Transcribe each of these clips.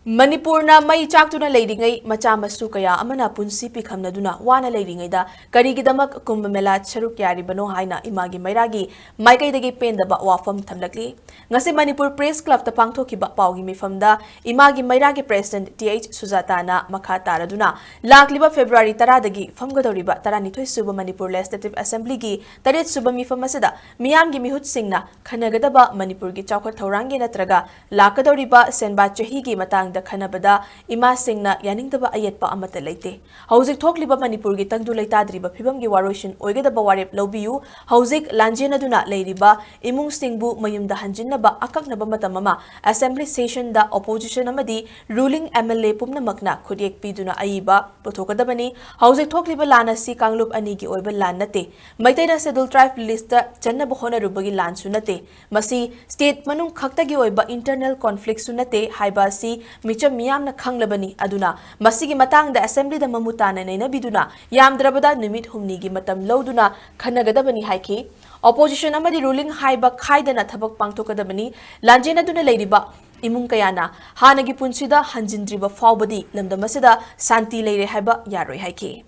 Manipurna mai chaktuna leidingai macha masu kaya amana punsi pikhamnaduna wana leidingaida Karigi Damak Kumbh Mela Saruk Yaribano haina Imagi Meiragi maikaidagi pendaba wafam thamlakli ngasi Manipur Press Club ta pangthokiba pawgi mifamda Imagi Meiragi President TH Sujatana makha taraduna lakliba February 10 dagi famgadoriba 12 suba Manipur Legislative Assembly gi 8 suba mifam asida miyamgi mihut singna khanagadaba Manipur gi chawkhat thaurangi natraga lakadoriba senba chahi gi matang Khanabada Ima Singna Yaningdaba Ayetpa Amata Late. Hauzik Tokliba Manipur gi Tangdu Laitadriba Pibam gi Waroshin Oigada Warep Lobiu, Hauzik Lanjena Duna Ladiba, Imung Singbu Mayumda Hanjinaba Akaknaba Matamama, Assembly Session da Opposition Amadi, Ruling MLA Pumna Makna, Kudiek Piduna Aiba, Potokadabani, Hauzik Tokliba Lana Si Kanglup Anigi Oiba Lanate, Maitena Sedul Tribe Lista Chana Bohona Rubagi Lan Sunate, Masi State Manung Kaktagi Oiba Internal Conflict Sunate, Haibasi, Micha Miyamna Kanglabani Aduna, Masigi Matang the Assembly the Mamutana Nena Biduna, Yamdrabada Numit Humnigi Matam Loduna, Kanagadabani Haiki, Opposition Amadi ruling Haiba Kaidana Tabak Pangtokadabani, Lanjena Duna Ladyba, Imung Kayana, Hanagi Punsida, Hanjindriba Faubadi, Lamdamasida, Santi Lady Haiba, Yaroi Haiki.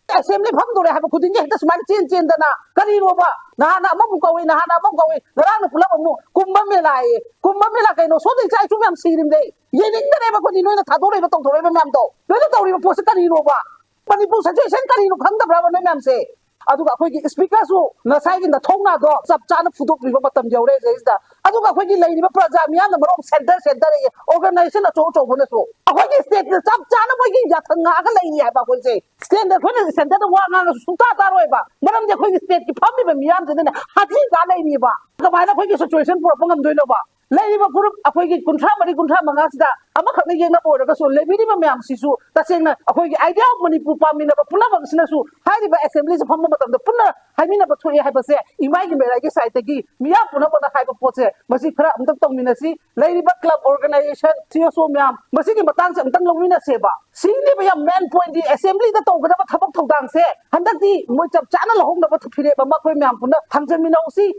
Assembly Pangdore have a good inject the smart change in the Karirova, Nana Mabukawi, Nana Mabukawi, Rana Pulamu, Kumbh Mela, so they try to see him day. Yelling the never could know the Tadore to Remamdo. Let the Tori post Karirova. Manipur suggestion Karino come the Brahman say. Aduga speakers who Nasai in the Tonga dog, Subchana Fudu Rivatam Jore is the Aduga Lady Prazamian, the Barom Center, organization of Toto Boneso. What is that? The Subchana Yatanga lady, I would say. Stand the Twitter Center, the one Sutata Reva. Madame the Queen State, Pummy and Mian, and Hati Galeniva. The Vina situation for Pongam Dunova. Lady Puru, a quick Kuntramari Kuntramangasta, Amakana Border, so Levitima Mam Sisu, that's in a quick idea of Manipur Pamina, Punama Sinasu, Highly by assemblies of Pamma, the Puna, Hamina Batui Hypose, Imagi, I guess I take Miyapuna, the Hypopose, Masika, the Tominasi, Lady Club Organization, Tioso Miam, Masiki Matans and Tangomina Seba. See, never a man point the assembly that over the Tabak dance, and that the much of channel home of the Pire, Makwamiam, Tanzaminosi,